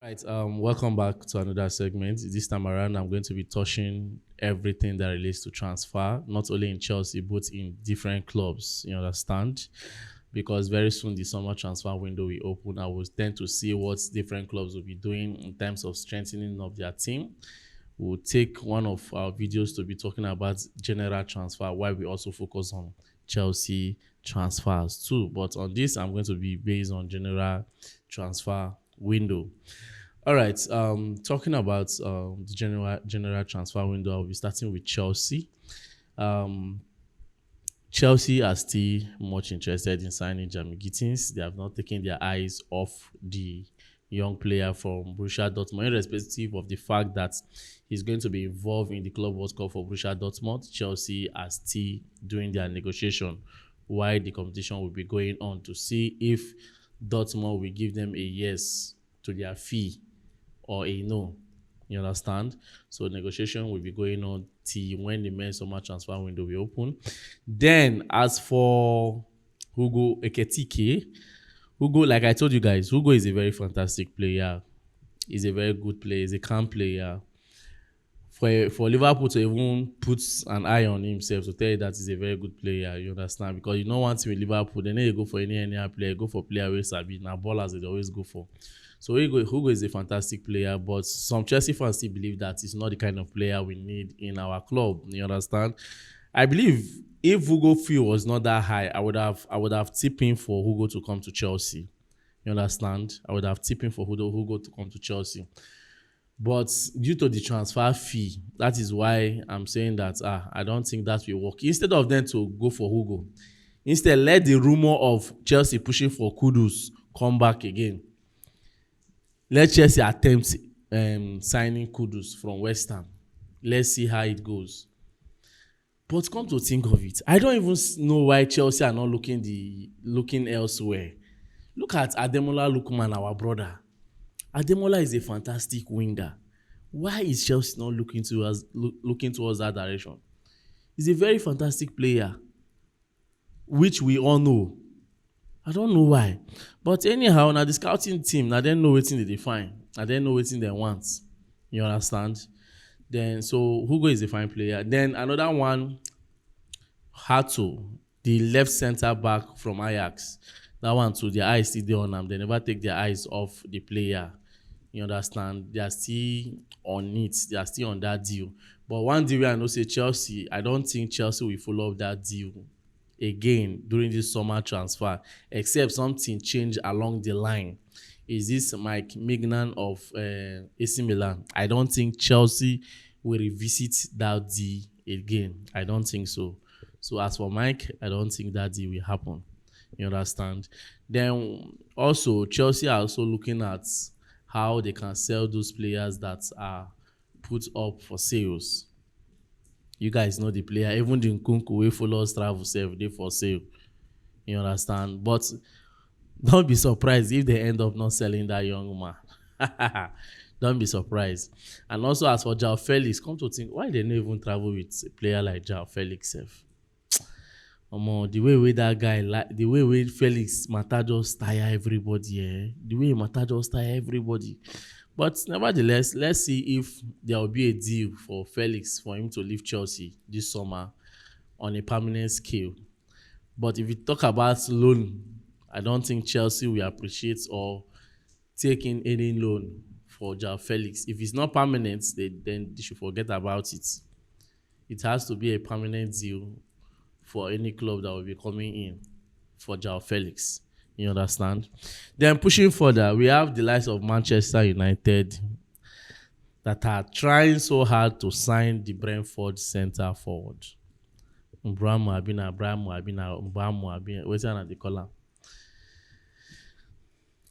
Right, welcome back to another segment. This time around, I'm going to be touching everything that relates to transfer, not only in Chelsea, but in different clubs. You understand? Because very soon the summer transfer window will open. I will tend to see what different clubs will be doing in terms of strengthening of their team. We'll take one of our videos to be talking about general transfer, while we also focus on Chelsea transfers too. But on this, I'm going to be based on general transfer window. All right. Talking about the general transfer window, I'll be starting with Chelsea. Um, Chelsea are still much interested in signing Jamie Gittins. They have not taken their eyes off the young player from Borussia Dortmund, irrespective of the fact that he's going to be involved in the Club World Cup for Borussia Dortmund. Chelsea are still doing their negotiation while the competition will be going on to see if Dortmund will give them a yes to their fee or a no. You understand? So negotiation will be going on till when the men's summer transfer window will open. Then, as for Hugo Eketike, Hugo, like I told you guys, Hugo is a very fantastic player. He's a very good player. He's a calm player. For Liverpool to even put an eye on himself to tell you that he's a very good player, you understand? Because you know one thing with Liverpool, they never go for any other player, go for player where sabi. Now ballers they always go for. So Hugo is a fantastic player, but some Chelsea fans still believe that he's not the kind of player we need in our club. You understand? I believe if Hugo fee was not that high, I would have tipped in for Hugo to come to Chelsea. You understand? I would have tipped in for Hugo to come to Chelsea. But due to the transfer fee, that is why I'm saying that I don't think that will work. Instead of them to go for Hugo, instead let the rumor of Chelsea pushing for Kudus come back again. Let Chelsea attempt signing Kudus from West Ham. Let's see how it goes. But come to think of it, I don't even know why Chelsea are not looking elsewhere. Look at Ademola Lookman, our brother. Ademola is a fantastic winger. Why is Chelsea not looking towards that direction? He's a very fantastic player, which we all know. I don't know why. But anyhow, now the scouting team, now they know wetin they find. Now they know wetin they want. You understand? Then so Hugo is a fine player. Then another one, Hato, the left centre back from Ajax. That one too, their eyes still there on them. They never take their eyes off the player. You understand? They are still on it. They are still on that deal. But one deal I know say Chelsea, I don't think Chelsea will follow up that deal again during this summer transfer, except something change along the line. Is this Mike Mignan of AC Milan? I don't think Chelsea will revisit that deal again. I don't think so. So as for Mike, I don't think that deal will happen. You understand? Then also Chelsea are also looking at how they can sell those players that are put up for sales. You guys know the player. Even the Nkunku wey follow us travel sef dey for sale. You understand? But don't be surprised if they end up not selling that young man. Don't be surprised. And also as for João Felix, come to think, why they no even travel with a player like João Felix sef? The way that guy, like the way Felix Mata just tire everybody, the way Mata just tire everybody. But nevertheless, let's see if there will be a deal for Felix for him to leave Chelsea this summer on a permanent scale. But if you talk about loan, I don't think Chelsea will appreciate or take in any loan for João Felix. If it's not permanent, then they should forget about it. It has to be a permanent deal for any club that will be coming in for João Felix. You understand? Then pushing further, we have the likes of Manchester United that are trying so hard to sign the Brentford centre forward. What's they call him?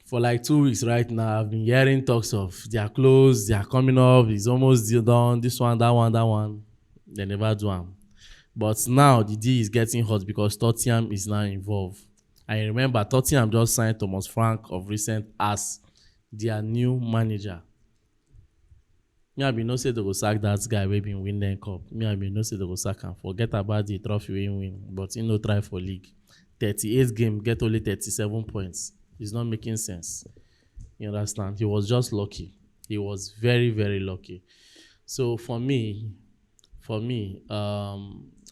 For like 2 weeks right now, I've been hearing talks of they are close, they are coming up, it's almost done, this one, that one, that one. They never do them. But now the deal is getting hot because Tottenham is now involved. I remember Tottenham just signed Thomas Frank of recent as their new manager. Me, I be no say they go sack that guy wey been win them cup. Me, I be no say they go sack him. Forget about the trophy wey win, but he no try for league. 38 game, get only 37 points. It's not making sense. You understand? He was just lucky. He was very, very lucky. So for me,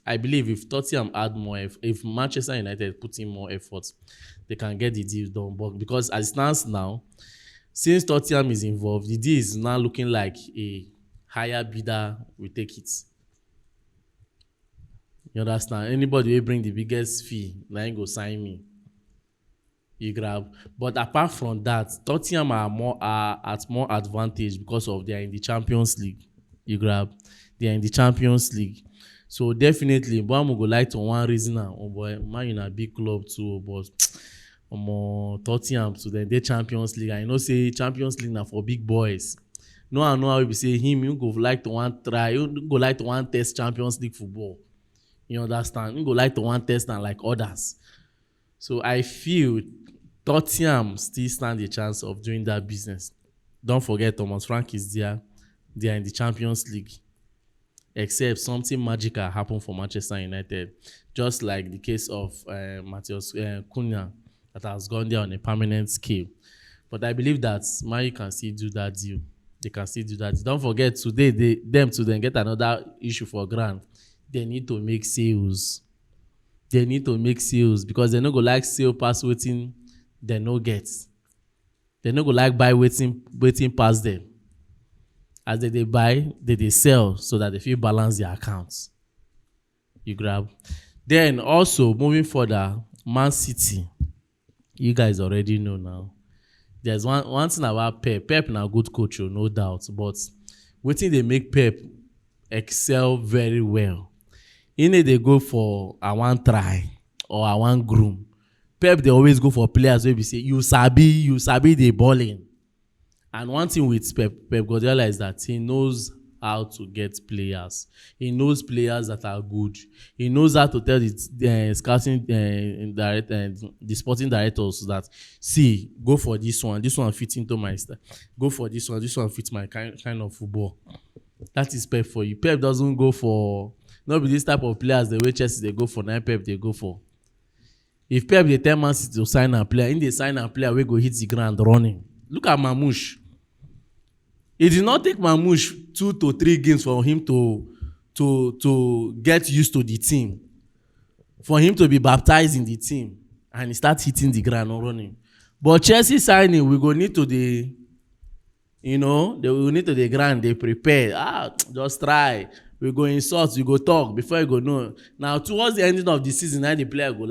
I believe if Tottenham add more, if Manchester United put in more effort, they can get the deal done. But because as it stands now, since Tottenham is involved, the deal is now looking like a higher bidder will take it. You understand? Anybody will bring the biggest fee, now go sign me. You grab. But apart from that, Tottenham are at more advantage because of they are in the Champions League. You grab. They are in the Champions League. So definitely, Boamu go like to one reason now. Oh boy, Man in a big club too, but Tottenham to the Champions League. I know say Champions League now for big boys. No, I know how we say him. You go like to one try. You go like to one test Champions League football. You understand? You go like to one test and like others. So I feel Tottenham still stand a chance of doing that business. Don't forget Thomas Frank is there. They are in the Champions League. Except something magical happened for Manchester United. Just like the case of Matheus Cunha that has gone there on a permanent scale. But I believe that Man can still do that deal. They can still do that. Don't forget today, them to then get another issue for grant. They need to make sales. They need to make sales because they no go like sale pass waiting. They no get. They no go like buy waiting pass them. As they buy, they sell so that they feel balance their accounts. You grab. Then also moving further, Man City. You guys already know now. There's one thing about Pep. Pep na good coach, no doubt. But waiting they make Pep excel very well. In it they go for a one try or a one groom. Pep they always go for players where we say you sabi the balling. And one thing with Pep Guardiola is that he knows how to get players. He knows players that are good. He knows how to tell the scouting the sporting directors that see, go for this one. This one fits into my style. Go for this one. This one fits my kind of football. That is Pep for you. Pep doesn't go for not be this type of players the way Chelsea they go for. Now Pep they go for. If Pep they tell Man City to sign a player, in they sign a player we go hit the ground running. Look at Mamouche. It did not take Mamouche 2 to 3 games for him to get used to the team, for him to be baptized in the team, and he starts hitting the ground and running. But Chelsea signing, we go need to the, they will need to the ground, they prepare. Just try. We go insult, we go talk before you go know. Now towards the ending of the season, now the player go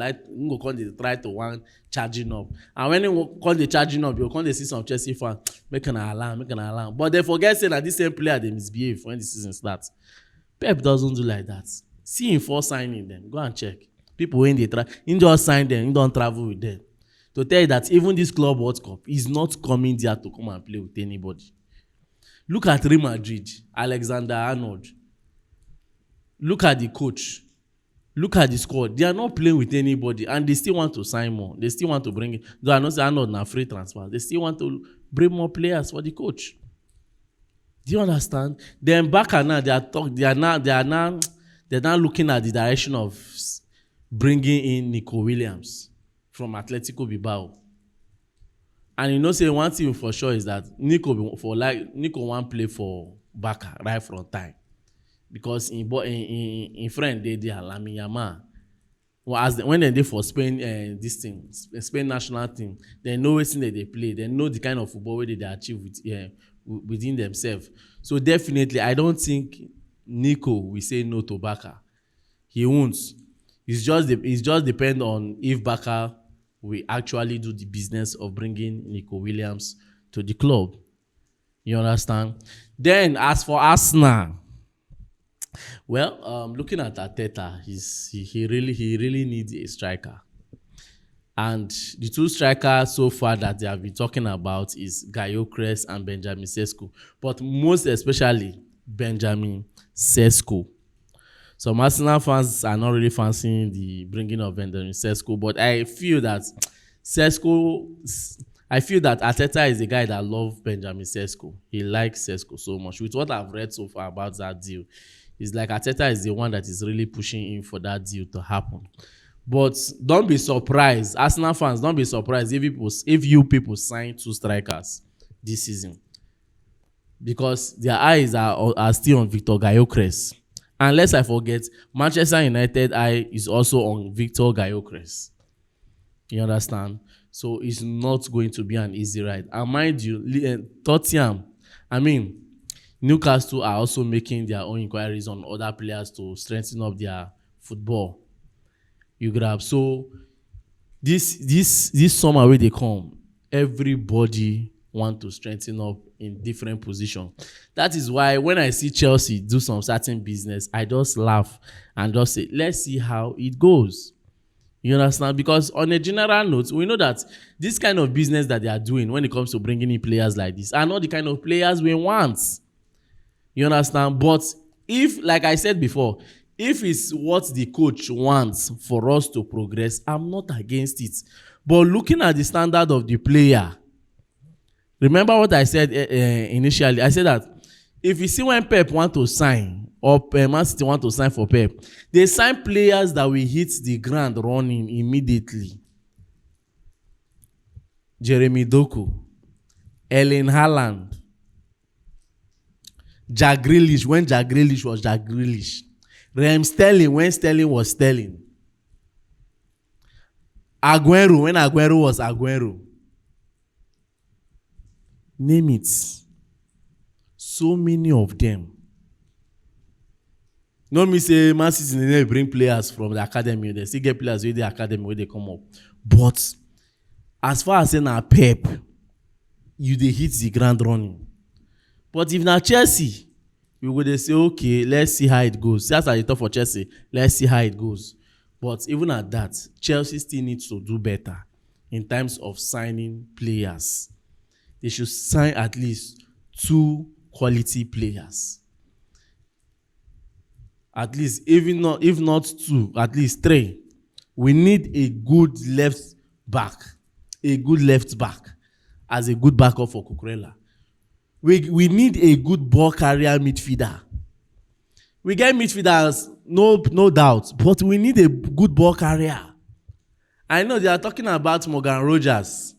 come they try to one charging up. And when they come the charging up, you come they see some Chelsea fans make an alarm. But they forget saying that this same player they misbehave when the season starts. Pep doesn't do like that. See him for signing them. Go and check. People when they try, he just sign them, he don't travel with them. To tell you that even this Club World Cup is not coming there to come and play with anybody. Look at Real Madrid, Alexander Arnold. Look at the coach. Look at the squad. They are not playing with anybody and they still want to sign more. They still want to bring it. Though I know they are not na free transfer. They still want to bring more players for the coach. Do you understand? Then back and now they're now looking at the direction of bringing in Nico Williams from Atletico Bilbao. And say one thing for sure is that Nico won't play for Barca right from time. Because in friend they Lamine Yamal. When they for Spain Spain national team, they know everything that they play. They know the kind of football they achieve within themselves. So definitely, I don't think Nico will say no to Barca. He won't. It's just depend on if Barca will actually do the business of bringing Nico Williams to the club. You understand? Then as for Arsenal. Well, looking at Arteta, he really needs a striker. And the two strikers so far that they have been talking about is Gyökeres and Benjamin Sesko. But most especially Benjamin Sesko. Some Arsenal fans are not really fancying the bringing of Benjamin Sesko, but I feel that Arteta is a guy that loves Benjamin Sesko. He likes Sesko so much. With what I've read so far about that deal, it's like Arteta is the one that is really pushing in for that deal to happen. But don't be surprised, Arsenal fans, don't be surprised if you people sign 2 strikers this season, because their eyes are still on Victor Gyökeres. And lest I forget, Manchester United eye is also on Victor Gyökeres. You understand? So it's not going to be an easy ride. And mind you, Tottenham, I mean, Newcastle are also making their own inquiries on other players to strengthen up their football. You grab. So this summer where they come, everybody want to strengthen up in different positions. That is why when I see Chelsea do some certain business, I just laugh and just say, let's see how it goes. You understand? Because on a general note, we know that this kind of business that they are doing when it comes to bringing in players like this are not the kind of players we want. You understand? But if, like I said before, if it's what the coach wants for us to progress, I'm not against it. But looking at the standard of the player, remember what I said initially? I said that if you see when Pep want to sign, or Man City want to sign for Pep, they sign players that will hit the ground running immediately. Jeremy Doku, Erling Haaland, Jack Grealish when Jack Grealish was Jack Grealish, Raheem Sterling when Sterling was Sterling, Aguero when Aguero was Aguero. Name it. So many of them. No me say Man City they bring players from the academy. They still get players with the academy where they come up. But as far as saying Pep, you they hit the ground running. But if na Chelsea, you go dey say, okay, let's see how it goes. That's how you talk for Chelsea. Let's see how it goes. But even at that, Chelsea still needs to do better in terms of signing players. They should sign at least 2 quality players. At least, if not 2, at least 3. We need a good left back. A good left back as a good backup for Cucurella. We need a good ball carrier midfielder. We get midfielders, no doubt, but we need a good ball carrier. I know they are talking about Morgan Rogers.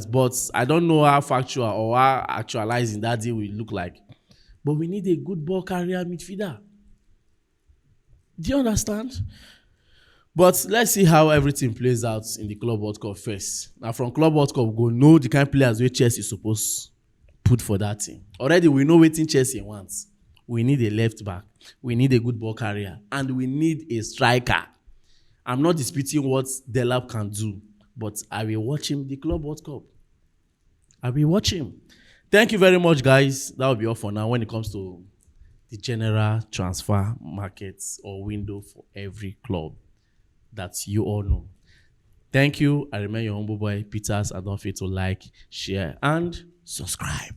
But I don't know how factual or how actualizing that deal will look like. But we need a good ball carrier midfielder. Do you understand? But let's see how everything plays out in the Club World Cup first. Now, from Club World Cup, we go know the kind of players where Chelsea is supposed to put for that team. Already, we know what Chelsea wants. We need a left back. We need a good ball carrier. And we need a striker. I'm not disputing what Delap can do. But I will watch him the Club World Cup. I will watch him. Thank you very much, guys. That will be all for now when it comes to the general transfer markets or window for every club that you all know. Thank you. I remain your humble boy, Peters. And don't forget to like, share, and subscribe.